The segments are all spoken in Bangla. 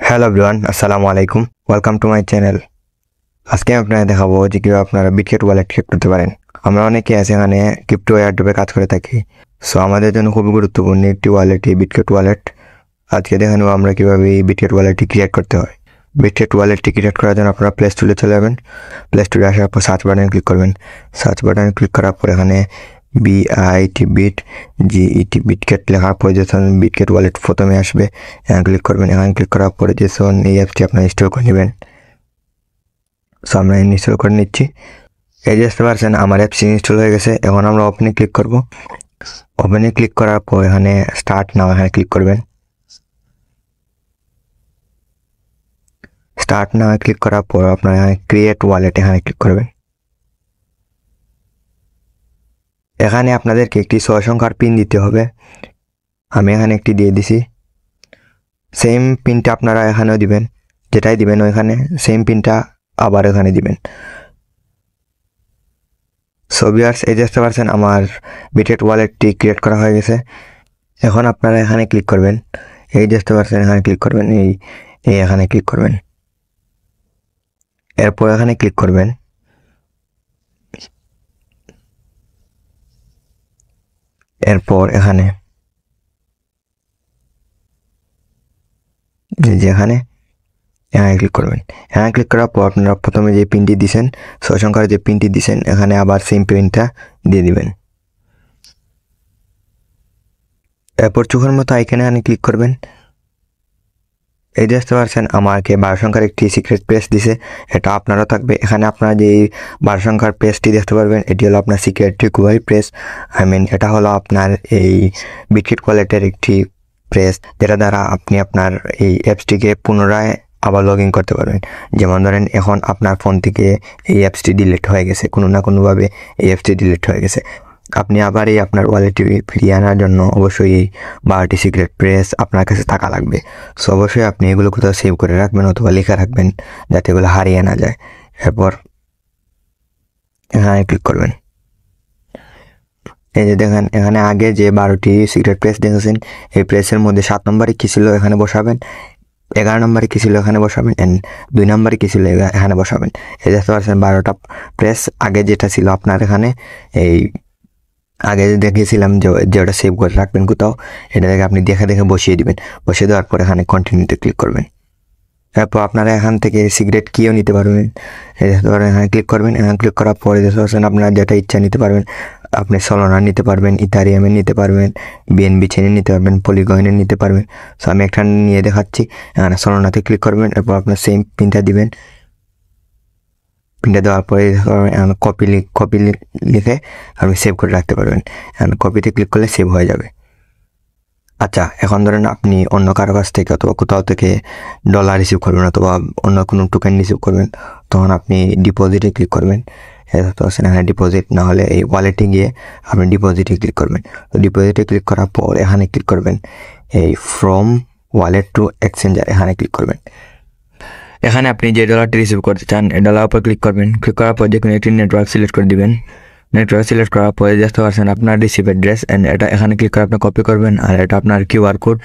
হ্যালো এভরিওয়ান, আসসালামু আলাইকুম। Welcome to my channel. আজকে আমি আপনাদের দেখাবো যে কীভাবে আপনারা বিটগেট ওয়ালেট ক্রিয়েট করতে পারেন। আমরা অনেকে আছে এখানে ক্রিপ্টো এয়ারড্রপে কাজ করে থাকি। সো আমাদের জন্য খুবই গুরুত্বপূর্ণ একটি ওয়ালেট এই বিটগেট ওয়ালেট। আজকে দেখে নেব আমরা কীভাবে এই বিটগেট ওয়ালেটটি ক্রিয়েট করতে হয়। বিটগেট ওয়ালেটটি ক্রিয়েট করার জন্য আপনারা প্লে স্টোরে চলে যাবেন। প্লে স্টোরে আসার পর সার্চ বাটনে ক্লিক করবেন। সার্চ বাটনে ক্লিক করার পর এখানে বিটগেট লেখার পরে যখন বিটগেট ওয়ালেট প্রথমে আসবে এখানে ক্লিক করবেন। এখানে ক্লিক করার পরে যখন এই অ্যাপটি আপনারা ইনস্টল করে নেবেন। সো আমরা ইনস্টল করে নিচ্ছি। এই যে দেখতে পাচ্ছেন আমার অ্যাপটি ইনস্টল হয়ে গেছে। এখন আমরা ওপেনে ক্লিক করব। ওপেনে ক্লিক করার পর এখানে স্টার্ট নাও এখানে ক্লিক করবেন। স্টার্ট নাও ক্লিক করার পর আপনারা এখানে ক্রিয়েট ওয়ালেট এখানে ক্লিক করবেন। এখানে আপনাদেরকে একটি 6 সংখ্যার পিন দিতে হবে। আমি এখানে একটি দিয়ে দিছি। সেম পিনটা আপনারা এখানেও দিবেন, যেটাই দিবেন ওইখানে সেম পিনটা আবার এখানে দিবেন। সো ভিউয়ার্স, এই দেখতে পাচ্ছেন আমার বিটগেট ওয়ালেটটি ক্রিয়েট করা হয়ে গেছে। এখন আপনারা এখানে ক্লিক করবেন। এই দেখতে পাচ্ছেন এখানে ক্লিক করবেন, এই এখানে ক্লিক করবেন। এরপর এখানে ক্লিক করবেন। এরপর এখানে এখানে ক্লিক করবেন। এখানে ক্লিক করার পর আপনারা প্রথমে যে পিনটি দিয়েছেন 6 সংখ্যার যে পিনটি দিয়েছেন এখানে আবার সেম পিনটা দিয়ে দিবেন। এরপর চোখের মতো আইকনে এখানে ক্লিক করবেন। এই দেখতে পাচ্ছেন আমাকে 12 সংখ্যার একটি সিক্রেট পেজ দিছে, এটা আপনারও থাকবে। এখানে আপনারা যে 12 সংখ্যার পেজটি দেখতে পারবেন এটি হলো আপনার সিক্রেট রিকভারি পেজ। এটা হলো আপনার এই বিটগেট ওয়ালেটের একটি পেজ, যেটা দ্বারা আপনি আপনার এই অ্যাপসটিকে পুনরায় আবার লগ ইন করতে পারবেন। যেমন ধরেন এখন আপনার ফোন থেকে এই অ্যাপসটি ডিলিট হয়ে গেছে, কোনো না কোনোভাবে এই অ্যাপসটি ডিলিট হয়ে গেছে। আপনি আবার এই আপনার ওয়ালেটটি ফিরিয়ে আনার জন্য অবশ্যই এই 12টি সিক্রেট প্রেস আপনার কাছে থাকা লাগবে। সো অবশ্যই আপনি এগুলো কোথাও সেভ করে রাখবেন অথবা লিখে রাখবেন যাতে এগুলো হারিয়ে না যায়। এরপর এখানে ক্লিক করবেন। এই যে দেখেন এখানে আগে যে 12টি সিক্রেট প্রেস দেখেছেন এই প্রেসের মধ্যে 7 নম্বরে কী ছিল এখানে বসাবেন, 11 নম্বরে কী ছিল এখানে বসাবেন, 2 নম্বরে কী ছিল এখানে বসাবেন। এই দেখতে পাচ্ছেন 12টা প্রেস আগে যেটা ছিল আপনার এখানে এই আগে দেখিয়েছিলাম যে ওটা সেভ করে রাখবেন কোথাও, এটা দেখে আপনি দেখে দেখে বসিয়ে দিবেন। বসিয়ে দেওয়ার পর এখানে কন্টিনিউতে ক্লিক করবেন। এরপর আপনারা এখান থেকে সিগারেট কিও নিতে পারবেন। এখানে ক্লিক করবেন। এখানে ক্লিক করার পরে আপনারা যেটা ইচ্ছা নিতে পারবেন। আপনি সলোনা নিতে পারবেন, ইথারিয়ামের নিতে পারবেন, বিএনবি চেনে নিতে পারবেন, পলিগয়েনের নিতে পারবেন। সো আমি একটা নিয়ে দেখাচ্ছি। এখানে সলোনাতে ক্লিক করবেন। এরপর আপনার সেম পিনটা দিবেন। পিনটা দেওয়ার পরে কপি লিখে আপনি সেভ করে রাখতে পারবেন। কপিতে ক্লিক করলে সেভ হয়ে যাবে। আচ্ছা, এখন ধরেন আপনি অন্য কারো কাছ থেকে অথবা কোথাও থেকে ডলার রিসিভ করবেন অথবা অন্য কোনো টোকেন রিসিভ করবেন, তখন আপনি ডিপোজিটে ক্লিক করবেন। এখানে ডিপোজিট না হলে এই ওয়ালেটে গিয়ে আপনি ডিপোজিটে ক্লিক করবেন। তো ডিপোজিটে ক্লিক করার পর এখানে ক্লিক করবেন এই ফ্রম ওয়ালেট টু এক্সচেঞ্জার, এখানে ক্লিক করবেন। এখানে আপনি যে ডলারটি রিসিভ করতে চান এই ডলার উপর ক্লিক করবেন। ক্লিক করার পর যে কোনো একটি নেটওয়ার্ক সিলেক্ট করে দিবেন। নেটওয়ার্ক সিলেক্ট করার পরে দেখতে পাচ্ছেন আপনার রিসিভ অ্যাড্রেস, এটা এখানে ক্লিক করে আপনি কপি করবেন আর এটা আপনার কিউআর কোড।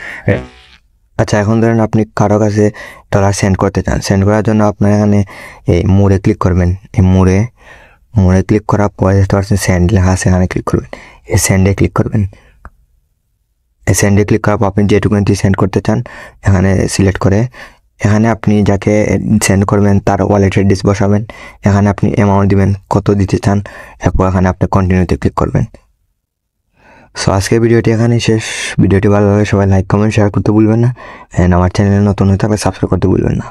আচ্ছা, এখন ধরেন আপনি কারো কাছে ডলার সেন্ড করতে চান। সেন্ড করার জন্য আপনার এখানে এই মোড়ে ক্লিক করবেন। এই মোড়ে ক্লিক করার পরে দেখতে পাচ্ছেন সেন্ড লেখা আছে, এখানে ক্লিক করবেন। এই সেন্ডে ক্লিক করবেন। এই সেন্ডে ক্লিক করার পর আপনি যেটুকুনটি সেন্ড করতে চান এখানে সিলেক্ট করে এখানে আপনি যাকে সেন্ড করবেন তার ওয়ালেট অ্যাড্রেস বসাবেন। এখানে আপনি অ্যামাউন্ট দিবেন কত দিতে চান। এরপর এখানে আপনি কন্টিনিউতে ক্লিক করবেন। সো আজকের ভিডিওটি এখানে শেষ। ভিডিওটি ভালো লাগে সবাই লাইক কমেন্ট শেয়ার করতে ভুলবেন না। আমার চ্যানেলে নতুন হয়ে থাকলে সাবস্ক্রাইব করতে ভুলবেন না।